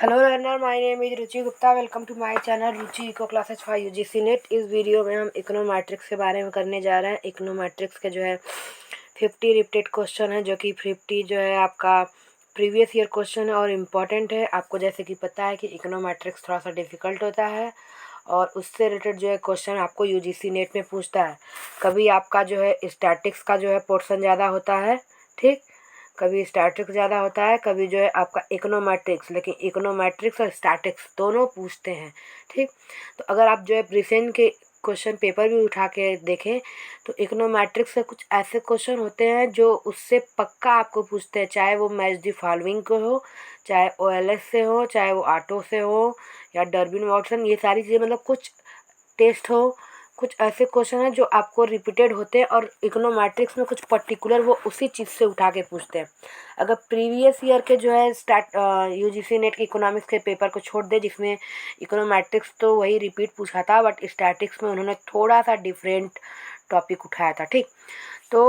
Hello learner, my name is Ruchi Gupta. Welcome to my channel Ruchi eco classes for UGC NET. इस video में हम econometrics के बारे में करने जा रहे हैं। इकोनोमेट्रिक्स के जो है 50 रिपीटेड क्वेश्चन है, जो कि 50 जो है आपका प्रीवियस ईयर क्वेश्चन है और इम्पॉर्टेंट है। आपको जैसे कि पता है कि इकोनोमेट्रिक्स थोड़ा सा डिफिकल्ट होता है और उससे रिलेटेड जो है क्वेश्चन आपको यूजीसी नेट में पूछता है। कभी आपका जो है स्टैटिक्स का जो है पोर्शन ज़्यादा होता है, ठीक, कभी स्टैटिक्स ज़्यादा होता है, कभी जो है आपका इकोनोमेट्रिक्स, लेकिन इकोनोमेट्रिक्स और स्टैटिक्स दोनों पूछते हैं, ठीक। तो अगर आप जो है प्रीसेंट के क्वेश्चन पेपर भी उठा के देखें तो इकोनोमेट्रिक्स से कुछ ऐसे क्वेश्चन होते हैं जो उससे पक्का आपको पूछते हैं, चाहे वो मैच द फॉलोइंग को हो, चाहे ओएलएस से हो, चाहे वो ऑटो से हो या डर्बिन वाटसन, ये सारी चीज़ें मतलब कुछ टेस्ट हो, कुछ ऐसे क्वेश्चन हैं जो आपको रिपीटेड होते हैं और इकोनोमेट्रिक्स में कुछ पर्टिकुलर वो उसी चीज़ से उठा के पूछते हैं। अगर प्रीवियस ईयर के जो है यूजीसी नेट के इकोनॉमिक्स के पेपर को छोड़ दे, जिसमें इकोनोमेट्रिक्स तो वही रिपीट पूछा था, बट स्टैटिक्स में उन्होंने थोड़ा सा डिफरेंट टॉपिक उठाया था, ठीक। तो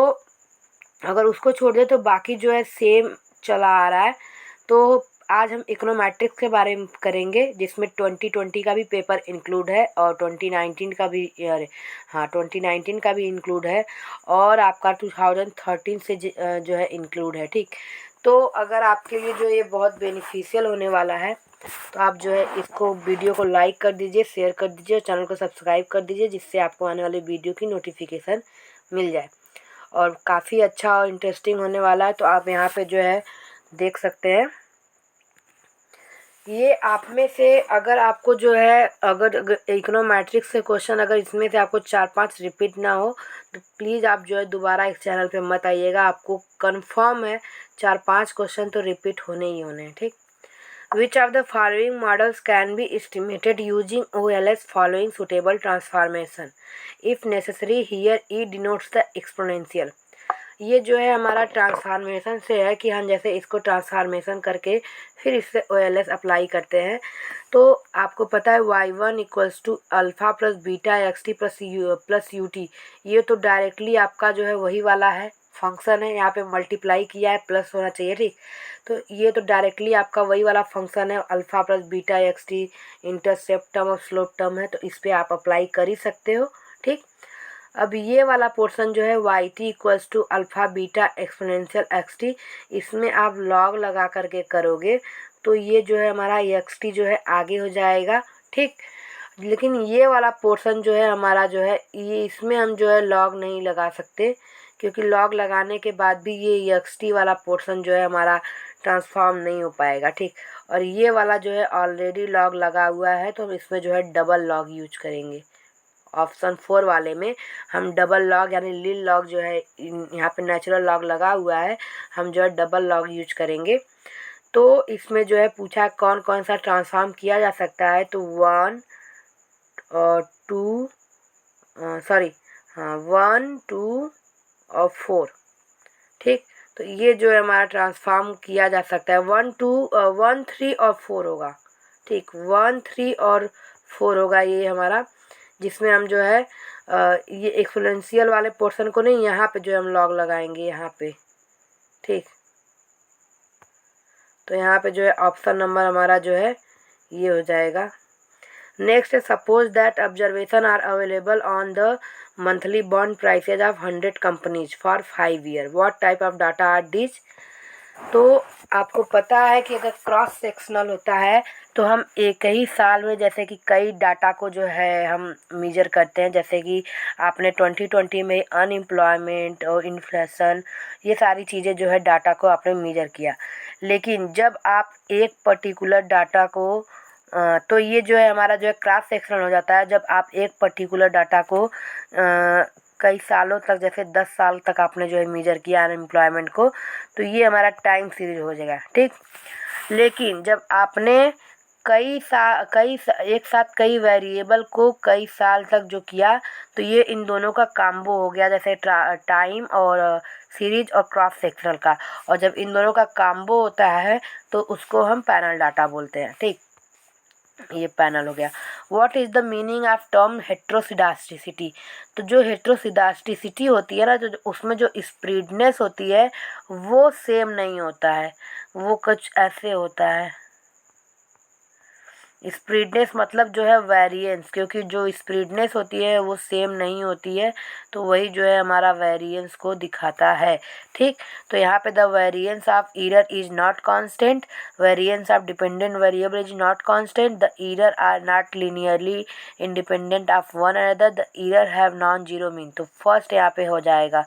अगर उसको छोड़ दे तो बाकी जो है सेम चला आ रहा है। तो आज हम इकोनोमेट्रिक्स के बारे में करेंगे, जिसमें 2020 का भी पेपर इंक्लूड है और 2019 का भी, अरे हाँ, 2019 का भी इंक्लूड है और आपका 2013 से जो है इंक्लूड है, ठीक। तो अगर आपके लिए जो ये बहुत बेनिफिशियल होने वाला है तो आप जो है इसको वीडियो को लाइक कर दीजिए, शेयर कर दीजिए और चैनल को सब्सक्राइब कर दीजिए, जिससे आपको आने वाले वीडियो की नोटिफिकेशन मिल जाए। और काफ़ी अच्छा और इंटरेस्टिंग होने वाला है। तो आप यहाँ पे जो है देख सकते हैं, ये आप में से अगर आपको जो है अगर इकोनोमेट्रिक्स से क्वेश्चन अगर इसमें से आपको 4-5 रिपीट ना हो तो प्लीज़ आप जो है दोबारा इस चैनल पे मत आइएगा। आपको कंफर्म है 4-5 क्वेश्चन तो रिपीट होने ही होने हैं, ठीक। Which of the following models can be estimated using OLS following suitable transformation? If necessary, here E denotes the exponential. ये जो है हमारा ट्रांसफॉर्मेशन से है कि हम जैसे इसको ट्रांसफॉर्मेशन करके फिर इससे OLS अप्लाई करते हैं। तो आपको पता है y1 equals to alpha plus beta x t plus u t, ये तो डायरेक्टली आपका जो है वही वाला है, फंक्शन है, यहाँ पे मल्टीप्लाई किया है, प्लस होना चाहिए, ठीक। तो ये तो डायरेक्टली आपका वही वाला फंक्शन है, alpha plus beta x T, intercept term और स्लोप टर्म है, तो इस पर आप अप्लाई कर ही सकते हो, ठीक। अब ये वाला पोर्शन जो है y t equals to alpha beta exponential x t, इसमें आप लॉग लगा करके करोगे तो ये जो है हमारा एक्स टी जो है आगे हो जाएगा, ठीक। लेकिन ये वाला पोर्शन जो है हमारा जो है ये, इसमें हम जो है लॉग नहीं लगा सकते, क्योंकि लॉग लगाने के बाद भी ये एक्स टी वाला पोर्शन जो है हमारा ट्रांसफॉर्म नहीं हो पाएगा, ठीक। और ये वाला जो है ऑलरेडी लॉग लगा हुआ है, तो हम इसमें जो है डबल लॉग यूज करेंगे। ऑप्शन 4 वाले में हम डबल लॉग यानी लिल लॉग जो है, यहाँ पे नेचुरल लॉग लगा हुआ है, हम जो है डबल लॉग यूज करेंगे। तो इसमें जो है पूछा कौन कौन सा ट्रांसफॉर्म किया जा सकता है, तो 1 और 2, सॉरी, हाँ, 1 2 और 4, ठीक। तो ये जो है हमारा ट्रांसफॉर्म किया जा सकता है, 1 3 और 4 होगा, ठीक, 1 3 और 4 होगा ये हमारा, जिसमें हम जो है ये एक्सपोनेंशियल वाले पोर्शन को नहीं, यहाँ पे जो है हम लॉग लगाएंगे यहाँ पे, ठीक। तो यहाँ पे जो है ऑप्शन नंबर हमारा जो है ये हो जाएगा। Next, suppose that observation are available on the monthly bond prices of 100 companies for 5 year, what type of data are this. तो आपको पता है कि अगर क्रॉस सेक्शनल होता है तो हम एक ही साल में जैसे कि कई डाटा को जो है हम मेजर करते हैं, जैसे कि आपने 2020 में अनएम्प्लॉयमेंट और इन्फ्लेशन, ये सारी चीज़ें जो है डाटा को आपने मेजर किया। लेकिन जब आप एक पर्टिकुलर डाटा को तो ये जो है हमारा जो है क्रॉस सेक्शनल हो जाता है, जब आप एक पर्टिकुलर डाटा को कई सालों तक, जैसे 10 साल तक आपने जो है मेजर किया अनएम्प्लॉयमेंट को, तो ये हमारा टाइम सीरीज हो जाएगा, ठीक। लेकिन जब आपने एक साथ कई वेरिएबल को कई साल तक जो किया, तो ये इन दोनों का काम्बो हो गया, जैसे टाइम और सीरीज और क्रॉस सेक्शनल का। और जब इन दोनों का काम्बो होता है तो उसको हम पैनल डाटा बोलते हैं, ठीक। ये पैनल हो गया। What is the meaning of term heteroscedasticity. तो जो हेट्रोसिडास्टिसिटी होती है ना, तो उसमें जो स्प्रीडनेस होती है वो सेम नहीं होता है, वो कुछ ऐसे होता है, स्प्रीडनेस मतलब जो है वेरिएंस, क्योंकि जो स्प्रीडनेस होती है वो सेम नहीं होती है, तो वही जो है हमारा वेरिएंस को दिखाता है। ठीक, तो यहाँ पे the variance of error is not constant, variance of dependent variable is not constant, the error are not linearly independent of one another, the error have non zero mean. तो फर्स्ट यहाँ पे हो जाएगा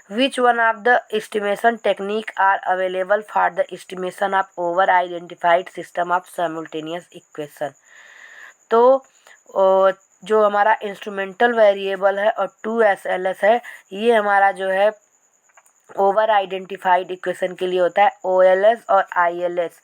which one of the estimation technique are available for the estimation of over identified system of simultaneous equation। तो जो हमारा instrumental variable है और 2SLS है, ये हमारा जो है ओवर आइडेंटिफाइड इक्वेशन के लिए होता है, OLS और ILS।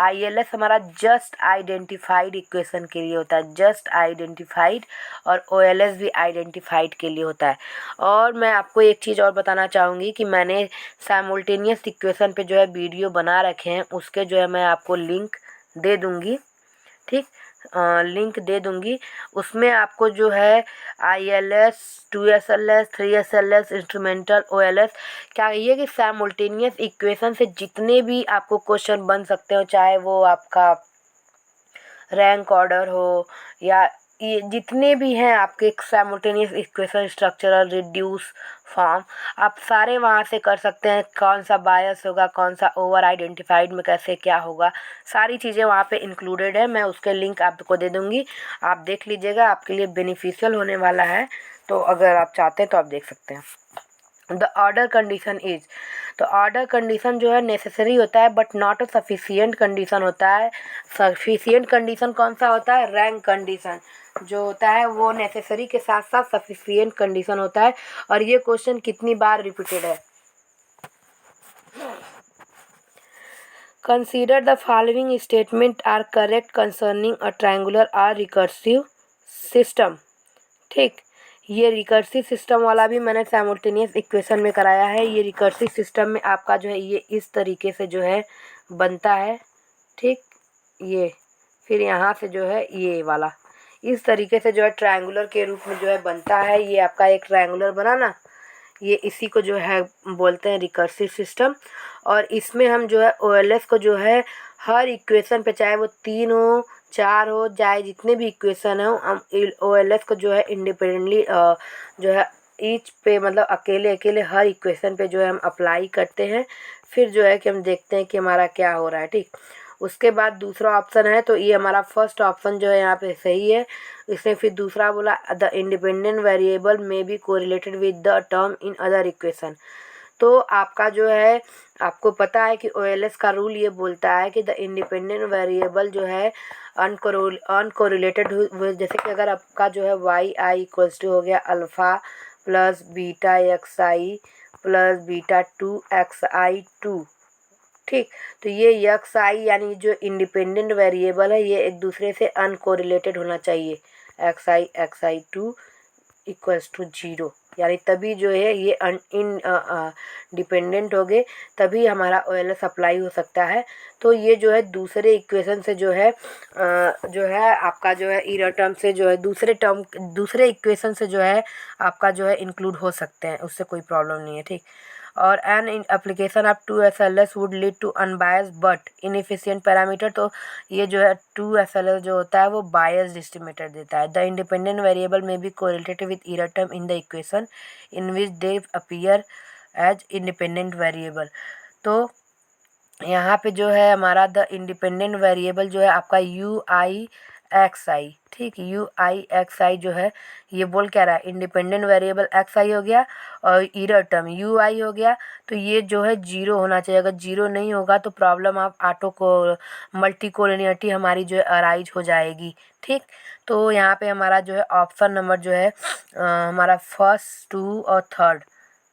ILS हमारा जस्ट आइडेंटिफाइड इक्वेशन के लिए होता है, जस्ट आइडेंटिफाइड, और OLS भी आइडेंटिफाइड के लिए होता है। और मैं आपको एक चीज़ और बताना चाहूँगी कि मैंने साइमल्टेनियस इक्वेशन पे जो है वीडियो बना रखे हैं, उसके जो है मैं आपको लिंक दे दूँगी। ठीक, लिंक दे दूँगी, उसमें आपको जो है ILS, 2SLS, 3SLS, instrumental, OLS, क्या ये कि साइमल्टेनियस इक्वेशन से जितने भी आपको क्वेश्चन बन सकते हो, चाहे वो आपका रैंक ऑर्डर हो या ये जितने भी हैं आपके simultaneous equation, structural, reduce form, आप सारे वहाँ से कर सकते हैं। कौन सा बायस होगा, कौन सा ओवर आइडेंटिफाइड में कैसे क्या होगा, सारी चीज़ें वहाँ पे इंक्लूडेड है। मैं उसके लिंक आपको दे दूँगी, आप देख लीजिएगा, आपके लिए बेनिफिशियल होने वाला है। तो अगर आप चाहते हैं तो आप देख सकते हैं। द ऑर्डर कंडीशन इज, तो ऑर्डर कंडीशन जो है नेसेसरी होता है but not a sufficient condition होता है। सफिशियंट कंडीशन कौन सा होता है? रैंक कंडीशन जो होता है वो नेसेसरी के साथ साथ सफिशियंट कंडीशन होता है। और ये क्वेश्चन कितनी बार रिपीटेड है? Consider the following statement are correct concerning a triangular or recursive system. ठीक, ये रिकर्सिव सिस्टम वाला भी मैंने साइमल्टेनियस इक्वेशन में कराया है। ये रिकर्सिव सिस्टम में आपका जो है ये इस तरीके से जो है बनता है। ठीक, ये फिर यहाँ से जो है ये वाला इस तरीके से जो है ट्रायंगुलर के रूप में जो है बनता है। ये आपका एक ट्रायंगुलर बना ना, ये इसी को जो है बोलते हैं रिकर्सिव सिस्टम। और इसमें हम जो है OLS को जो है हर इक्वेशन पे, चाहे वो 3 हो, 4 हो, चाहे जितने भी इक्वेशन हो, हम OLS को जो है इंडिपेंडेंटली जो है ईच पे मतलब अकेले अकेले हर इक्वेशन पे जो है हम अप्लाई करते हैं। फिर जो है कि हम देखते हैं कि हमारा क्या हो रहा है। ठीक, उसके बाद दूसरा ऑप्शन है, तो ये हमारा फर्स्ट ऑप्शन जो है यहाँ पे सही है। इसने फिर दूसरा बोला the independent variable may be correlated with the term in other equation. तो आपका जो है आपको पता है कि OLS का रूल ये बोलता है कि द इंडिपेंडेंट वेरिएबल जो है अनकोरिलेटेड, जैसे कि अगर आपका जो है YI इक्वल्स टू हो गया alpha plus beta XI plus beta 2XI2। ठीक, तो ये XI यानी जो इंडिपेंडेंट वेरिएबल है ये एक दूसरे से अनकोरिलेटेड होना चाहिए। XI2 इक्वल्स टू 0, यानी तभी जो है ये डिपेंडेंट हो गए, तभी हमारा OLS अप्लाई हो सकता है। तो ये जो है दूसरे इक्वेशन से जो है आपका जो है एरर टर्म से जो है दूसरे इक्वेशन से जो है आपका जो है इंक्लूड हो सकते हैं, उससे कोई प्रॉब्लम नहीं है। ठीक, और an in application of 2SLS would lead to unbiased but inefficient parameter. तो ये जो है 2SLS जो होता है वो बायस्ड एस्टिमेटर देता है। The independent variable may be correlated with error term in the equation in which they appear as independent variable. तो यहाँ पे जो है हमारा द इंडिपेंडेंट वेरिएबल जो है आपका UIXI। ठीक, UIXI जो है ये बोल क्या रहा है, इंडिपेंडेंट वेरिएबल XI हो गया और एरर टर्म UI हो गया। तो ये जो है 0 होना चाहिए। अगर 0 नहीं होगा तो प्रॉब्लम ऑफ ऑटो को मल्टीकोलिनियरिटी हमारी जो है अराइज हो जाएगी। ठीक, तो यहाँ पे हमारा जो है ऑप्शन नंबर जो है हमारा फर्स्ट, 2 और थर्ड,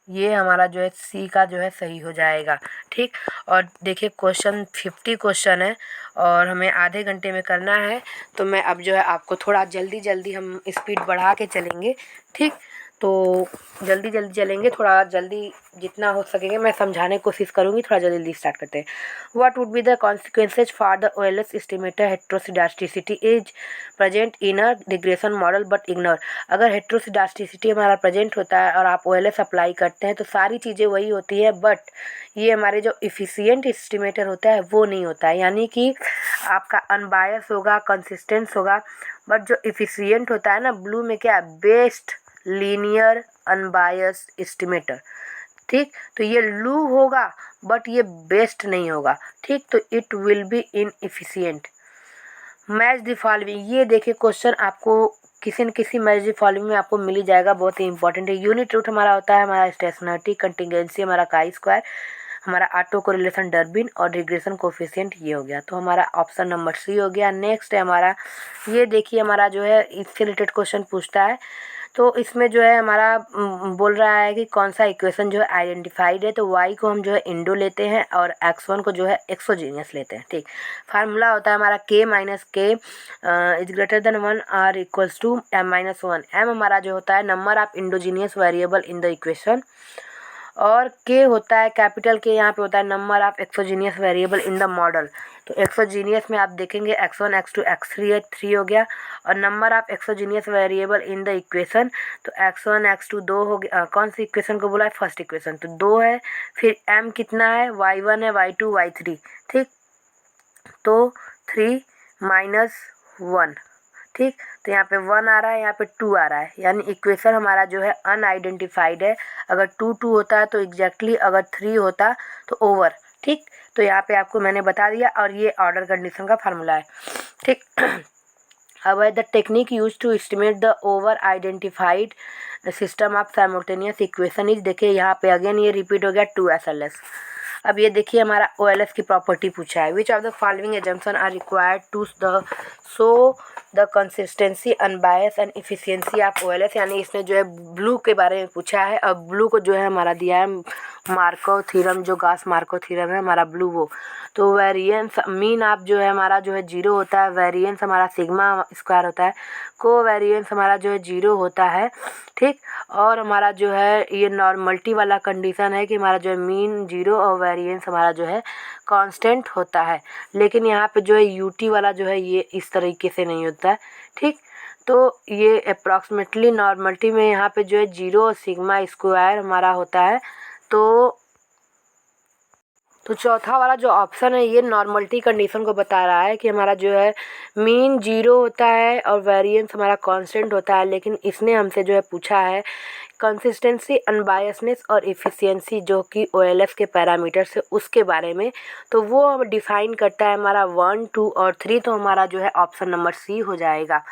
ये हमारा जो है C का जो है सही हो जाएगा। ठीक, और देखिए क्वेश्चन 50 क्वेश्चन है और हमें आधे घंटे में करना है। तो मैं अब जो है आपको थोड़ा जल्दी जल्दी हम स्पीड बढ़ा के चलेंगे। ठीक, तो जल्दी जल्दी चलेंगे, थोड़ा जल्दी जितना हो सकेगा मैं समझाने की कोशिश करूँगी। थोड़ा जल्दी जल्दी स्टार्ट करते हैं। What would be the consequences for the OLS estimator heteroscedasticity is present in a regression model but ignore. अगर हेट्रोसिडास्टिसिटी हमारा प्रेजेंट होता है और आप ओएलएस अप्लाई करते हैं तो सारी चीज़ें वही होती है, बट ये हमारे जो इफ़िशिएंट एस्टिमेटर होता है वो नहीं होता है, यानी कि आपका अनबायस होगा, कंसिस्टेंस होगा, बट जो इफ़िशिएंट होता है ना, ब्लू में क्या है, बेस्ट लीनियर अनबायस एस्टिमेटर। ठीक, तो ये लू होगा बट ये बेस्ट नहीं होगा। ठीक, तो it will be inefficient. Match the following, ये देखिए क्वेश्चन आपको किसी न किसी मैच द फॉलोइंग में आपको मिल ही जाएगा, बहुत ही इंपॉर्टेंट है। यूनिट रूट हमारा होता है हमारा स्टेशनरिटी, कंटिजेंसी हमारा काई स्क्वायर, हमारा ऑटो कोरिलेशन डर्बिन और रिग्रेशन कोफिशिएंट ये हो गया। तो हमारा ऑप्शन नंबर सी हो गया। नेक्स्ट है हमारा, ये देखिए हमारा जो है इससे रिलेटेड क्वेश्चन पूछता है। तो इसमें जो है हमारा बोल रहा है कि कौन सा इक्वेशन जो है आइडेंटिफाइड है। तो y को हम जो है इंडो लेते हैं और x1 को जो है एक्सोजीनियस लेते हैं। ठीक, फार्मूला होता है हमारा k minus k is greater than 1 or equals to m-1। m हमारा जो होता है number of endogenous variable in the equation, और के होता है कैपिटल के, यहाँ पे होता है number of exogenous variable in the model. तो एक्सोजीनियस में आप देखेंगे x1 x2 x3 है, 3 हो गया, और number of exogenous variable in the equation, तो x1 x2 2 हो गया। कौन सी इक्वेशन को बोला है, फर्स्ट इक्वेशन, तो 2 है। फिर m कितना है, y1 है, y2 y3। ठीक, तो 3 माइनस 1। ठीक, तो यहाँ पे 1 आ रहा है, यहाँ पे 2 आ रहा है, यानी इक्वेशन हमारा जो है अनआइडेंटिफाइड है। अगर 2 होता है तो एग्जैक्टली, अगर 3 होता तो ओवर। ठीक, तो यहाँ पे आपको मैंने बता दिया, और ये ऑर्डर कंडीशन का फार्मूला है। ठीक, अब है the technique use to estimate the over identified system of simultaneous equation is, देखिए यहाँ पे अगेन ये रिपीट हो गया 2SLS। अब ये देखिए हमारा OLS की प्रॉपर्टी पूछा है। Which of the following assumption are required to the show the consistency unbiased and efficiency of OLS, यानी इसने जो है ब्लू के बारे में पूछा है। और ब्लू को जो है हमारा दिया है मार्कोव थ्योरम, जो गास मार्कोव थ्योरम है हमारा ब्लू वो। तो वेरिएंस मीन आप जो है हमारा जो है 0 होता है, वेरिएंस हमारा सिग्मा स्क्वायर होता है, को वेरिएंस हमारा जो है 0 होता है। ठीक, और हमारा जो है ये नॉर्मलिटी वाला कंडीशन है कि हमारा जो है मीन 0 और वेरिएंस हमारा जो है कांस्टेंट होता है। लेकिन यहाँ पे जो है यूटी वाला जो है ये इस तरीके से नहीं होता है। ठीक, तो ये अप्रॉक्सीमेटली नॉर्मलिटी में यहाँ पे जो है 0 और सिग्मा स्क्वायर हमारा होता है। तो चौथा वाला जो ऑप्शन है ये नॉर्मलिटी कंडीशन को बता रहा है कि हमारा जो है मीन 0 होता है और वेरिएंस हमारा कांस्टेंट होता है। लेकिन इसने हमसे जो है पूछा है कंसिस्टेंसी, अनबायसनेस और एफिशिएंसी, जो कि OLS के पैरामीटर्स है उसके बारे में। तो वो डिफाइन करता है हमारा 1 2 और 3। तो हमारा जो है ऑप्शन नंबर सी हो जाएगा।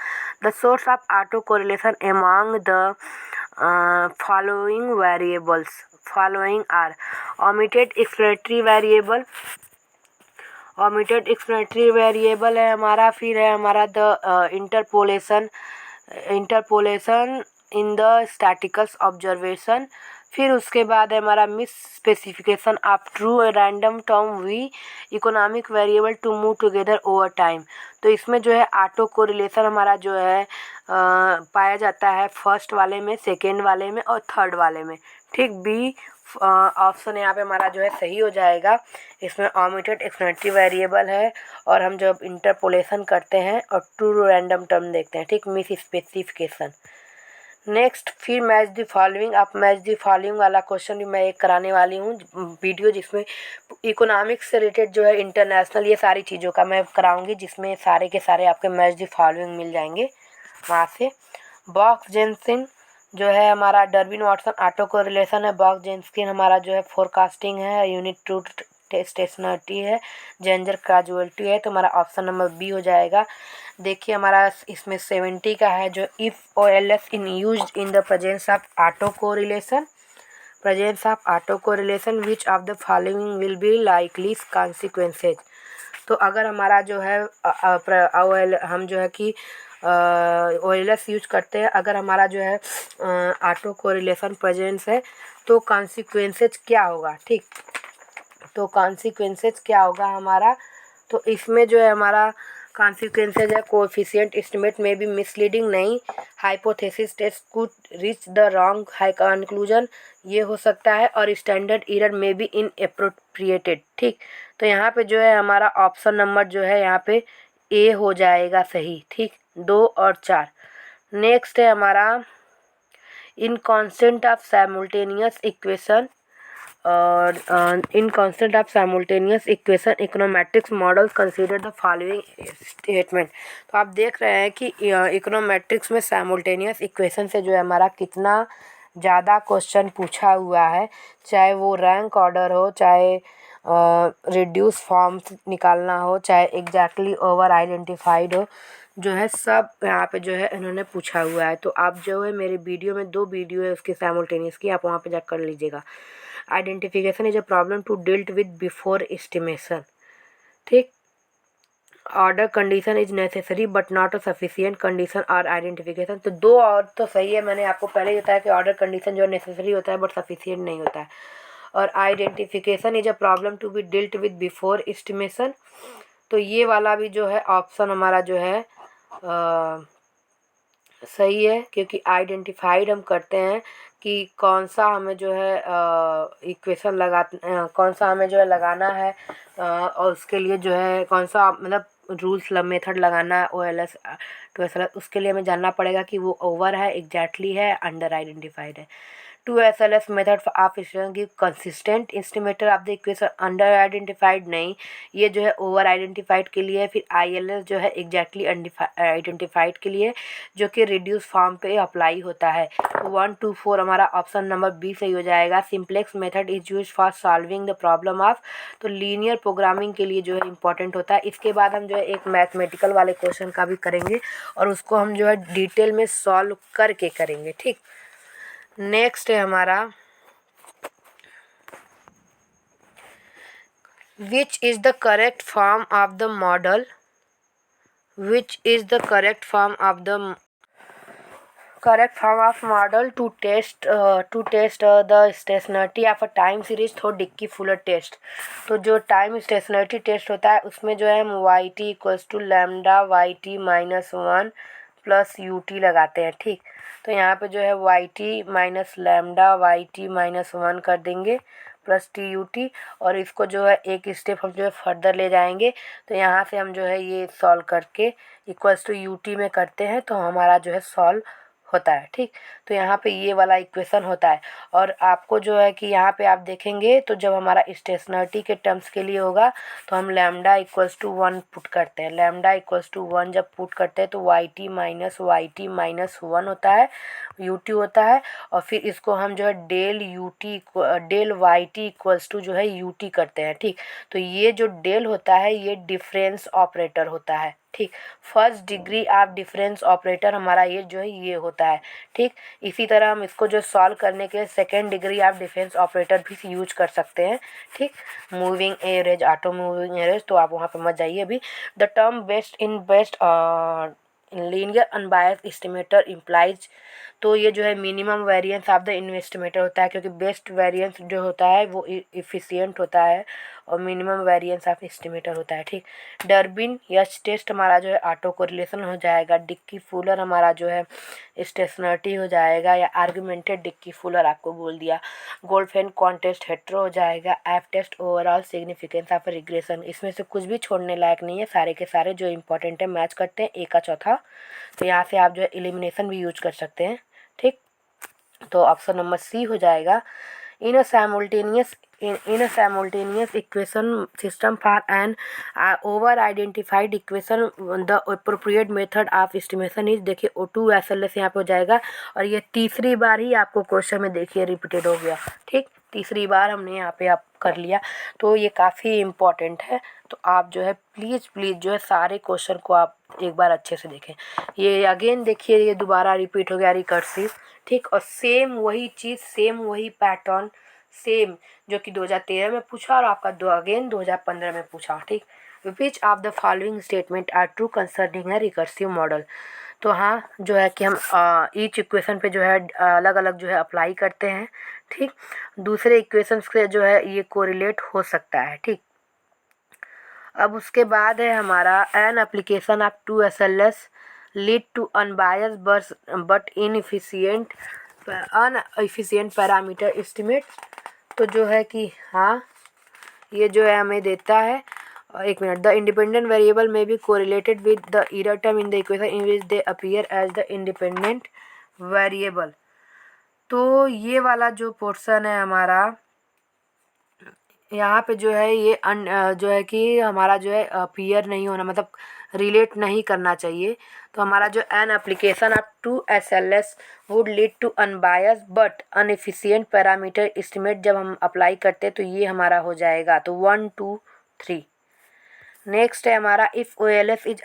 The source of auto correlation among the following variables, following are omitted explanatory variable, omitted explanatory variable है हमारा। फिर है हमारा the interpolation in the statisticals observation. फिर उसके बाद है हमारा misspecification of true random term we economic variable to move together over time. तो इसमें जो है ऑटो कोरिलेशन हमारा जो है पाया जाता है फर्स्ट वाले में, सेकेंड वाले में और थर्ड वाले में। ठीक, बी ऑप्शन यहाँ पे हमारा जो है सही हो जाएगा। इसमें ओमिटेड एक्सप्लेनेटरी वेरिएबल है और हम जब इंटरपोलेशन करते हैं और ट्रू रैंडम टर्म देखते हैं। ठीक, मिस स्पेसिफिकेशन। नेक्स्ट, फिर मैच द फॉलोइंग। आप मैच द फॉलोइंग वाला क्वेश्चन भी मैं एक कराने वाली हूँ वीडियो, जिसमें इकोनॉमिक्स से रिलेटेड जो है इंटरनेशनल ये सारी चीज़ों का मैं कराऊंगी, जिसमें सारे के सारे आपके मैच द फॉलोइंग मिल जाएंगे वहाँ से। बॉक्स जेनसेन जो है हमारा डर्बिन वाटसन ऑटो कोरिलेशन है। बॉक्स जेनसेन हमारा जो है फोरकास्टिंग है। यूनिट टू स्टेशनरिटी है। जेंजर काजुअलिटी है। तो हमारा ऑप्शन नंबर बी हो जाएगा। देखिए हमारा इसमें 70 का है जो if OLS in used in the presence of auto correlation, presence of autocorrelation which of the following will be likely consequences। तो अगर हमारा जो है हम जो है कि OLS यूज करते हैं, अगर हमारा जो है ऑटो कोरिलेशन प्रेजेंस है तो कॉन्सिक्वेंसेज क्या होगा। ठीक, तो कॉन्सिक्वेंसेज क्या होगा हमारा, तो इसमें जो है हमारा कॉन्सिक्वेंसेज है, कोएफिशिएंट एस्टिमेट में भी मिसलीडिंग नहीं, hypothesis test could reach the wrong high conclusion, ये हो सकता है, और स्टैंडर्ड एरर में भी इनएप्रोप्रिएटेड। ठीक, तो यहाँ पे जो है हमारा ऑप्शन नंबर जो है यहाँ पे ए हो जाएगा सही। ठीक, 2 और 4। नेक्स्ट है हमारा इनकॉन्स्टेंट ऑफ साइमल्टेनियस इक्वेशन और in constant of simultaneous equation econometrics model consider the following statement. तो आप देख रहे हैं कि इकोनोमेट्रिक्स में साइमल्टेनियस इक्वेशन से जो है हमारा कितना ज़्यादा क्वेश्चन पूछा हुआ है, चाहे वो रैंक ऑर्डर हो, चाहे रिड्यूस फॉर्म्स निकालना हो, चाहे एग्जैक्टली ओवर आइडेंटिफाइड हो, जो है सब यहाँ पे जो है इन्होंने पूछा हुआ है। तो आप जो है मेरे वीडियो में 2 वीडियो है उसके साइमल्टेनियस की, आप वहाँ पे जाकर कर लीजिएगा। Identification is a problem to dealt with before estimation. ठीक, order condition is necessary but not a sufficient condition और आइडेंटिफिकेशन। तो 2 और तो सही है, मैंने आपको पहले ही बताया कि ऑर्डर कंडीशन जो है नेसेसरी होता है बट सफिशिएंट नहीं होता है। और identification is a problem to be dealt with before estimation, तो ये वाला भी जो है ऑप्शन हमारा जो है सही है, क्योंकि आइडेंटिफाइड हम करते हैं कि कौन सा हमें जो है इक्वेशन कौन सा हमें जो है लगाना है, और उसके लिए जो है कौन सा मतलब रूल्स मेथड लगाना है OLS टू SLS, उसके लिए हमें जानना पड़ेगा कि वो ओवर है, एग्जैक्टली है, अंडर आइडेंटिफाइड है। Two SLS method of give consistent estimator of the equation, under identified नहीं, ये जो है ओवर आइडेंटिफाइड के लिए। फिर ILS जो है एग्जैक्टली आइडेंटिफाइड के लिए, जो कि रिड्यूस फॉर्म पे अप्लाई होता है। 1 2 4 हमारा ऑप्शन नंबर बी सही हो जाएगा। Simplex method is use for solving the problem of, तो लीनियर प्रोग्रामिंग के लिए जो है इंपॉर्टेंट होता है। इसके बाद हम जो है एक मैथमेटिकल वाले क्वेश्चन का भी करेंगे और उसको हम जो है डिटेल में सॉल्व करके करेंगे। ठीक, नेक्स्ट है हमारा which is the correct form of the model, which is the correct form of the to test the stationarity of a time series through Dickey Fuller test. तो जो टाइम स्टेशनरिटी टेस्ट होता है उसमें जो है हम y t equals to lambda y t -1 plus u t लगाते हैं। ठीक, तो यहाँ पे जो है y t minus lambda y t -1 कर देंगे प्लस टी यू टी, और इसको जो है एक स्टेप हम जो है फर्दर ले जाएंगे। तो यहाँ से हम जो है ये सॉल्व करके इक्वल्स टू यू टी में करते हैं तो हमारा जो है सॉल्व होता है। ठीक, तो यहाँ पे ये वाला इक्वेशन होता है। और आपको जो है कि यहाँ पे आप देखेंगे तो जब हमारा स्टेशनरिटी के टर्म्स के लिए होगा तो हम लैम्डा इक्वल्स टू 1 पुट करते हैं। लैम्डा इक्वल्स टू 1 जब पुट करते हैं तो वाई टी -1 होता है, यू टी होता है, और फिर इसको हम जो है del y t equals to जो है यू टी करते हैं। ठीक, तो ये जो डेल होता है ये डिफरेंस ऑपरेटर होता है। ठीक, first degree of difference operator हमारा ये जो है ये होता है। ठीक, इसी तरह हम इसको जो सॉल्व करने के लिए second degree of difference operator भी यूज कर सकते हैं। ठीक, moving average, auto moving average, तो आप वहाँ पे मत जाइए अभी। The term best linear unbiased estimator implies, तो ये जो है minimum variance of the estimator होता है, क्योंकि बेस्ट वेरिएंस जो होता है वो इफिशियंट होता है और मिनिमम वेरिएंस ऑफ एस्टिमेटर होता है। ठीक, डर्बिन यच टेस्ट हमारा जो है ऑटो कोरिलेशन हो जाएगा। डिक्की फुलर हमारा जो है स्टेशनरिटी हो जाएगा, या आर्गुमेंटेड डिक्की फुलर आपको बोल दिया। गोल्डफेन कॉन्टेस्ट हेट्रो हो जाएगा। F test overall significance of regression, इसमें से कुछ भी छोड़ने लायक नहीं है, सारे के सारे जो इंपॉर्टेंट है मैच करते हैं एक का चौथा। तो यहाँ से आप जो है एलिमिनेशन भी यूज कर सकते हैं। ठीक, तो ऑप्शन नंबर सी हो जाएगा। इन अ simultaneous equation system for an over identified equation the appropriate method of estimation is, देखिए O2 SLS यहाँ पे हो जाएगा, और ये तीसरी बार ही आपको क्वेश्चन में देखिए रिपीटेड हो गया। ठीक, तीसरी बार हमने यहाँ पे आप कर लिया, तो ये काफ़ी इम्पोर्टेंट है। तो आप जो है प्लीज़ जो है सारे क्वेश्चन को आप एक बार अच्छे से देखें। ये अगेन देखिए ये दोबारा रिपीट हो गया रिकर्सिव। ठीक, और सेम वही चीज़, सेम वही पैटर्न, सेम जो कि 2013 में पूछा और आपका 2015 में पूछा। ठीक, which of the following statement are true concerning है रिकर्सिव मॉडल। तो हाँ जो है कि हम ईच इक्वेशन पे जो है अलग अलग जो है अप्लाई करते हैं। ठीक, दूसरे इक्वेशंस से जो है ये कोरिलेट हो सकता है। ठीक, अब उसके बाद है हमारा an application of 2SLS lead to unbiased but inefficient parameter estimate. तो जो है कि हाँ, ये जो है हमें देता है, एक minute, the independent variable may be correlated with the error term in the equation in which they appear as the independent variable. तो ये वाला जो पोर्शन है हमारा, यहाँ पे जो है ये जो है कि हमारा जो है अपीयर नहीं होना, मतलब रिलेट नहीं करना चाहिए। तो हमारा जो an application of 2SLS would lead to unbiased but unefficient parameter estimate जब हम अप्लाई करते हैं तो ये हमारा हो जाएगा। तो 1 2 3। नेक्स्ट है हमारा if OLS is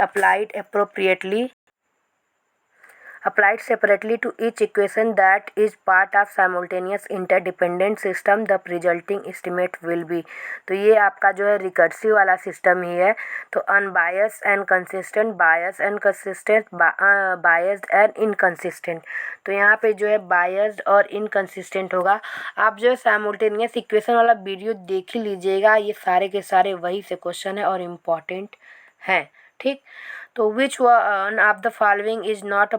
applied separately to each equation that is part of simultaneous interdependent system, the resulting estimate will be। तो ये आपका जो है रिकर्सिव वाला सिस्टम ही है। तो unbiased and consistent, biased and consistent, biased and inconsistent. तो यहाँ पे जो है बायस्ड और इनकंसिस्टेंट होगा। आप जो है साइमल्टेनियस इक्वेशन वाला वीडियो देख ही लीजिएगा, ये सारे के सारे वही से क्वेश्चन है और इम्पॉर्टेंट हैं, ठीक। तो which one of the following is not a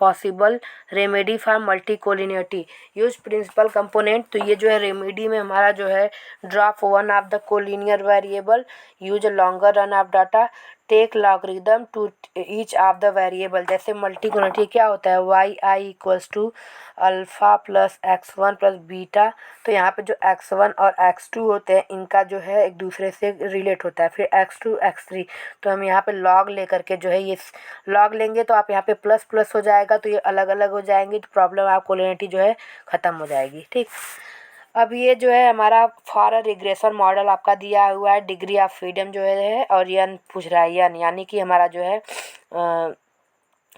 possible remedy for multicollinearity, use principal component. तो ये जो है रेमेडी में हमारा जो है drop one of the collinear variable, use a longer run of data, take logarithm to each of the variable. जैसे multicollinearity क्या होता है, y(i) equals to alpha plus x1 plus beta. तो यहाँ पे जो x1 और x2 होते हैं इनका जो है एक दूसरे से रिलेट होता है। फिर x2 x3, तो हम यहाँ पे लॉग लेकर के जो है ये लॉग लेंगे तो आप यहाँ पे प्लस प्लस हो जाएगा, तो ये अलग अलग हो जाएंगे, तो प्रॉब्लम आप कोलिनियरिटी जो है ख़त्म हो जाएगी, ठीक। अब ये जो है हमारा फॉर अ रिग्रेशन मॉडल आपका दिया हुआ है, डिग्री ऑफ फ्रीडम जो है और यन पूछ रहा है, यन यानी कि हमारा जो है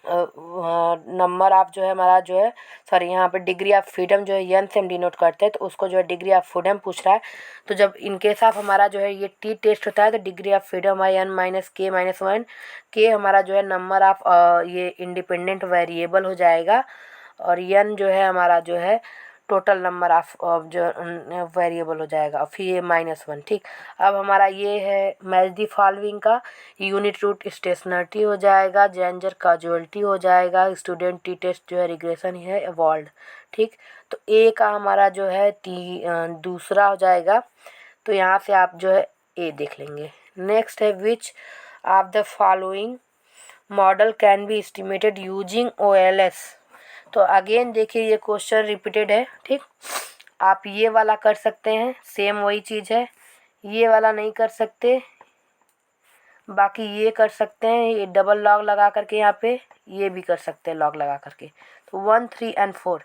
नंबर ऑफ जो है हमारा जो है, सॉरी, यहाँ पे डिग्री ऑफ फ्रीडम जो है यन से हम डिनोट करते हैं, तो उसको जो है डिग्री ऑफ फ्रीडम पूछ रहा है। तो जब इनकेस ऑफ हमारा जो है ये टी टेस्ट होता है तो डिग्री ऑफ फ्रीडम है n-k-1, के हमारा जो है नंबर ऑफ ये इंडिपेंडेंट वेरिएबल हो जाएगा, और यन जो है हमारा जो है टोटल नंबर ऑफ जो वेरिएबल हो जाएगा, फिर ये -1, ठीक। अब हमारा ये है मैच दी फॉलोइंग का, यूनिट रूट स्टेशनरिटी हो जाएगा, जेंजर काजुअलिटी हो जाएगा, स्टूडेंट टी टेस्ट जो है रिग्रेशन है एवॉल्ड, ठीक। तो ए का हमारा जो है दूसरा हो जाएगा। तो यहाँ से आप जो है ए देख लेंगे। नेक्स्ट है which of the following model can be estimated using OLS। तो अगेन देखिए ये क्वेश्चन रिपीटेड है, ठीक। आप ये वाला कर सकते हैं, सेम वही चीज़ है। ये वाला नहीं कर सकते, बाकी ये कर सकते हैं, ये डबल लॉग लगा करके यहाँ पे ये भी कर सकते हैं लॉग लगा करके। तो 1 3 एंड 4।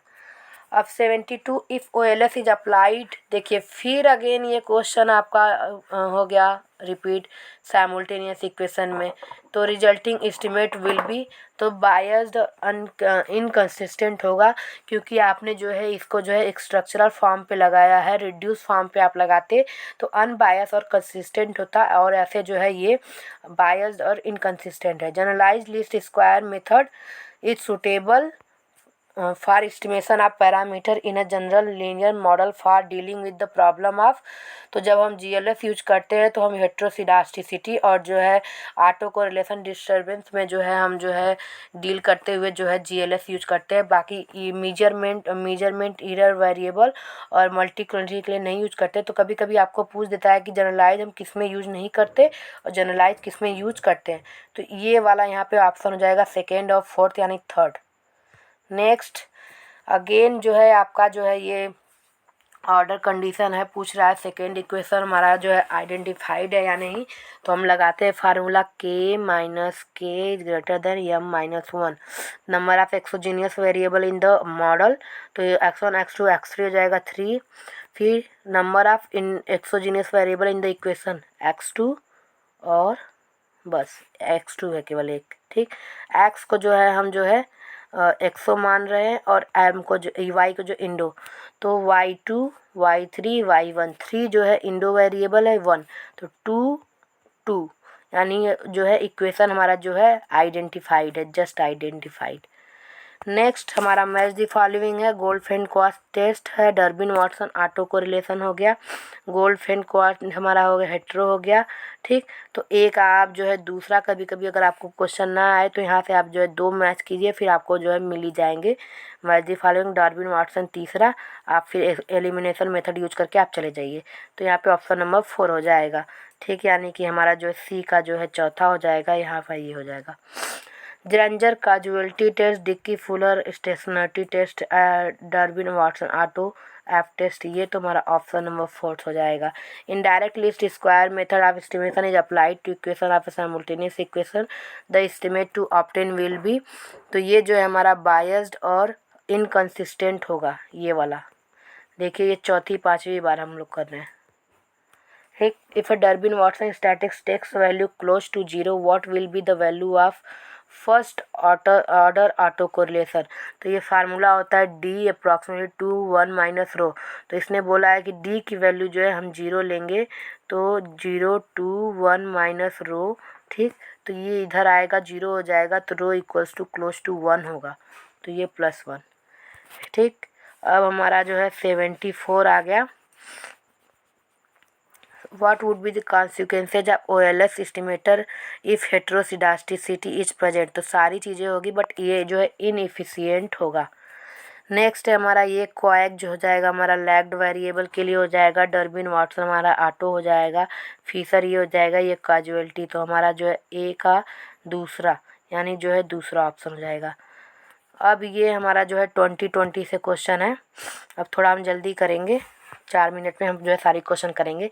अब 72 इफ़ OLS इज अप्लाइड, देखिए फिर अगेन ये क्वेश्चन आपका हो गया रिपीट साइमल्टेनियस इक्वेशन में। तो रिजल्टिंग एस्टिमेट विल बी, तो बायस्ड इनकंसिस्टेंट होगा, क्योंकि आपने जो है इसको जो है एक स्ट्रक्चरल फॉर्म पे लगाया है, रिड्यूस फॉर्म पे आप लगाते तो अनबायस और कंसिस्टेंट होता, और ऐसे जो है ये बायस्ड और इनकंसिस्टेंट है। Generalized least square method is suitable for estimation of parameter in a general linear model for dealing with the problem of. तो जब हम GLS यूज करते हैं तो हम हेट्रोसिडास्टिसिटी और जो है ऑटो कोरिलेशन डिस्टर्बेंस में जो है हम जो है डील करते हुए जो है GLS यूज करते हैं। बाकी मेजरमेंट एरर वेरिएबल और मल्टीकोलिनियरिटी के लिए नहीं यूज करते। तो कभी कभी आपको पूछ देता है कि जनरलाइज हम किस में यूज नहीं करते और जनरलाइज किस में यूज करते हैं। तो ये वाला यहाँ पे ऑप्शन हो जाएगा सेकेंड और फोर्थ यानी थर्ड। नेक्स्ट अगेन जो है आपका जो है ये ऑर्डर कंडीशन है, पूछ रहा है सेकेंड इक्वेशन हमारा जो है आइडेंटिफाइड है या नहीं। तो हम लगाते हैं formula k-k greater than m-1, number of exogenous variable in the model. तो ये x1 x2 x3 हो जाएगा 3। फिर number of in exogenous variable in the equation x2 और बस x2 है केवल एक, ठीक। x को जो है हम जो है एक्सो मान रहे हैं और m को जो y को जो इंडो, तो y2 y3 y1, 3 जो है इंडो वेरिएबल है 1, तो 2 2 यानी जो है इक्वेशन हमारा जो है आइडेंटिफाइड है, जस्ट आइडेंटिफाइड। नेक्स्ट हमारा मैच द फॉलोइंग है, गोल्डफेंड क्वार्ट्ज टेस्ट है, डर्बिन वाटसन ऑटो कोरिलेशन हो गया, गोल्डफेंड क्वार्ट्ज हमारा हो गया, हेटेरो हो गया। ठीक, तो एक आप जो है दूसरा कभी कभी अगर आपको क्वेश्चन ना आए तो यहाँ से आप जो है 2 मैच कीजिए, फिर आपको जो है मिल ही जाएंगे। Match the following Durban Watson तीसरा, आप फिर एलिमिनेशन मेथड यूज करके आप चले जाइए, तो यहाँ पे ऑप्शन नंबर 4 हो जाएगा। ठीक, यानी कि हमारा जो है सी का जो है चौथा हो जाएगा, यहाँ पर ये हो जाएगा। Granger causality test, Dickey Fuller stationary test, Durbin Watson auto F test, ये तो हमारा ऑप्शन नंबर 4 हो जाएगा। Indirect least square method of estimation is applied to equation of simultaneous equation, the estimate to obtain will be, तो ये जो है हमारा बायस्ड और इनकंसिस्टेंट होगा, ये वाला। देखिए ये चौथी पांचवी बार हम लोग कर रहे हैं। ठीक, if a Durbin Watson statistics takes value close to 0, what will be the value of first order auto correlation, तो ये फार्मूला होता है डी अप्रॉक्सीमेटली 2 1 माइनस रो, तो इसने बोला है कि डी की वैल्यू जो है हम 0 लेंगे, तो 0 2 1 माइनस रो। ठीक, तो ये इधर आएगा 0 हो जाएगा, तो रो इक्वल्स टू क्लोज टू 1 होगा, तो ये +1। ठीक, अब हमारा जो है 74 आ गया। What would be the consequences of OLS estimator if heterozygoticity is present, तो सारी चीज़ें होगी बट ये जो है इनएफिशिएंट होगा। नेक्स्ट है हमारा ये क्वाइक जो हो जाएगा हमारा लैग्ड वेरिएबल के लिए हो जाएगा, डर्बिन वाटसन हमारा ऑटो हो जाएगा, फीसर ये हो जाएगा, ये काजुअलिटी, तो हमारा जो है ए का दूसरा यानी जो है दूसरा ऑप्शन हो जाएगा। अब ये हमारा जो है 2020 से क्वेश्चन है, अब थोड़ा हम जल्दी करेंगे, 4 मिनट में हम जो है सारी क्वेश्चन करेंगे।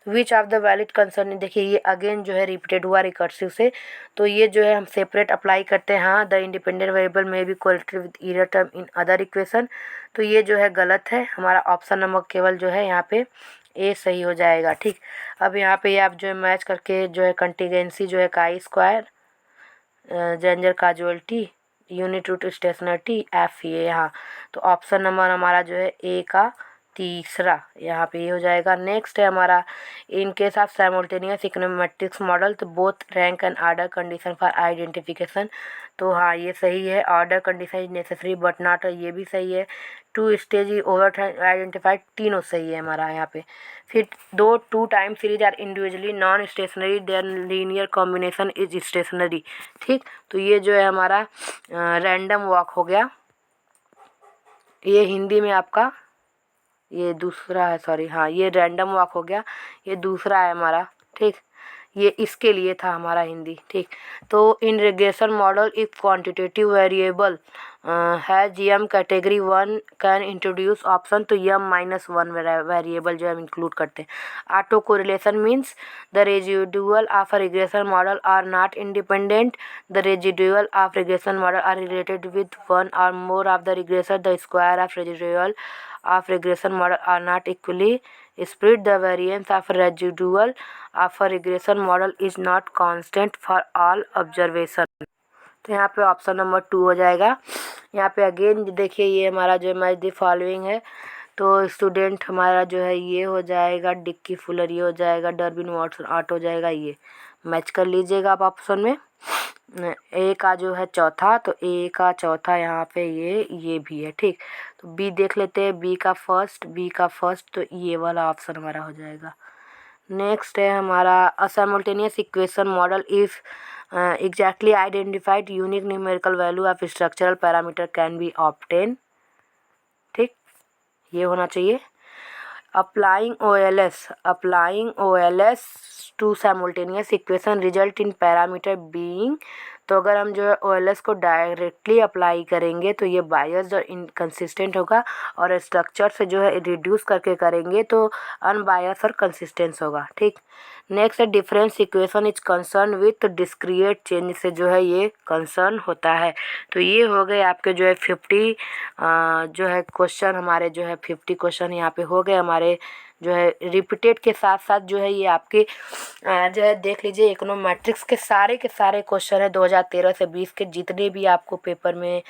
विच ऑफ द वैलिड कंसर्न, देखिए ये अगेन जो है रिपीटेड हुआ रिकर्सिव से, तो ये जो है हम सेपरेट अप्लाई करते हैं। हाँ, the independent variable may be correlated with year term in other equation, तो ये जो है गलत है, हमारा ऑप्शन नंबर केवल जो है यहाँ पे ए सही हो जाएगा। ठीक, अब यहाँ पे आप जो है मैच करके जो है कंटीजेंसी जो है chi square, Granger causality, unit root stationarity, F ये यहाँ, तो ऑप्शन नंबर हमारा जो है ए का तीसरा यहाँ पे ये हो जाएगा। नेक्स्ट है हमारा in case of simultaneous econometrics model, तो both rank and order condition for identification, तो हाँ ये सही है, order condition is necessary but not, ये भी सही है। 2 स्टेज ओवर आइडेंटिफाइड, तीनों सही है हमारा यहाँ पे। फिर 2 time series are individually non stationary, their linear combination is stationary. ठीक, तो ये जो है हमारा रैंडम वॉक हो गया, ये हिंदी में आपका ये दूसरा है, सॉरी, हाँ ये रैंडम वॉक हो गया, ये दूसरा है हमारा। ठीक, ये इसके लिए था हमारा हिंदी। ठीक, तो in regression model if quantitative variable है GM category 1 can introduce option, तो m-1 वेरिएबल जो हम इंक्लूड करते हैं। Auto correlation means the residual of a regression model are not independent, the residual of regression model are related with one or more of the regression, the square of residual of regression model are not equally spread, the variance of residual of a regression model is not constant for all observation, तो यहाँ पे option number 2 हो जाएगा। यहाँ पे again देखिए ये हमारा जो मैच द फॉलोइंग है, तो स्टूडेंट हमारा जो है ये हो जाएगा, डिक्की फुलर ये हो जाएगा, डर्बिन वाटसन ऑटो हो जाएगा, ये मैच कर लीजिएगा आप ऑप्शन में। ए का जो है चौथा, तो ए का चौथा यहाँ पे ये भी है। ठीक, तो बी देख लेते हैं, बी का फर्स्ट, तो ये वाला ऑप्शन हमारा हो जाएगा। नेक्स्ट है हमारा अ simultaneous equation model if exactly identified unique numerical value of structural parameter can be obtain. ठीक, ये होना चाहिए। applying OLS to simultaneous equation result in parameter being, तो अगर हम जो है OLS को डायरेक्टली अप्लाई करेंगे तो ये बायस्ड और इनकन्सिस्टेंट होगा, और स्ट्रक्चर से जो है रिड्यूस करके करेंगे तो अनबायस और कंसिस्टेंस होगा। ठीक, नेक्स्ट है difference equation is concern with discrete change से जो है ये कंसर्न होता है। तो ये हो गए आपके जो है 50 जो है क्वेश्चन, हमारे जो है 50 क्वेश्चन यहाँ पे हो गए हमारे जो है रिपीटेड के साथ साथ जो है ये आपके जो है देख लीजिए इकोनोमेट्रिक्स के सारे क्वेश्चन है 2013 से 20 के जितने भी आपको पेपर में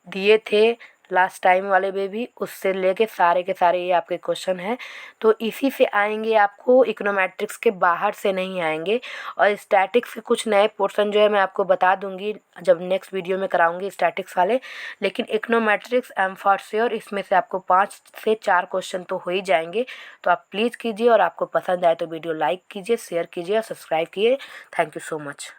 दिए थे लास्ट टाइम वाले में भी उससे लेके सारे के सारे ये आपके क्वेश्चन हैं। तो इसी से आएंगे, आपको इकोनोमेट्रिक्स के बाहर से नहीं आएंगे। और स्टैटिक्स के कुछ नए पोर्शन जो है मैं आपको बता दूंगी जब नेक्स्ट वीडियो में कराऊंगी स्टैटिक्स वाले। लेकिन इकोनोमेट्रिक्स एम फॉर श्योर इसमें से आपको 5 से 4 क्वेश्चन तो हो ही जाएंगे। तो आप प्लीज़ कीजिए, और आपको पसंद आए तो वीडियो लाइक कीजिए, शेयर कीजिए और सब्सक्राइब कीजिए। Thank you so much.